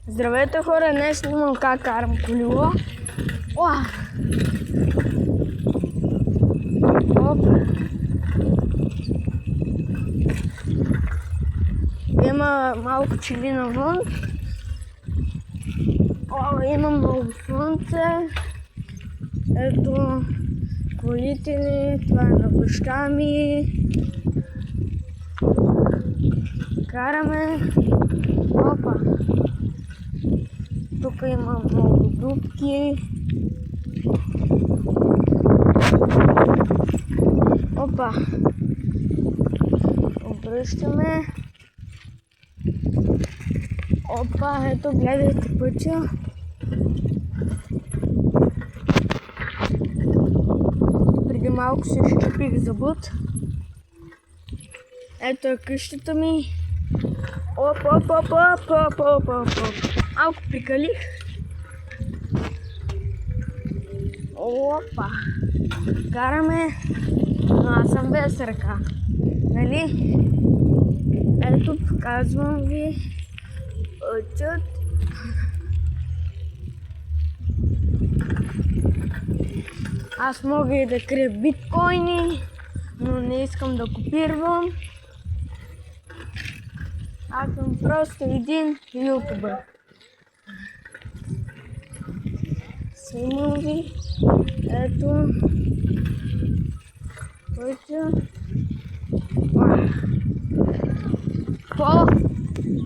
Здравейте хора, днес снимам как карам колело. Оп. Има малко чили навън. Има много слънце. Ето колите ни, това е на баща ми. Караме. Опа. Тук има много дупки. Опа. Обръщаме. Опа, ето гледайте пътя. Преди малко се щупих зъбът. Ето е къщата ми. Оп. Малко прикалих. Опа. Караме. Но аз съм без ръка. Нали? Ето показвам ви пътят. Аз мога и да крия биткоини, но не искам да копирам. Аз съм просто един ютубър. Снимам ви. Ето пътя.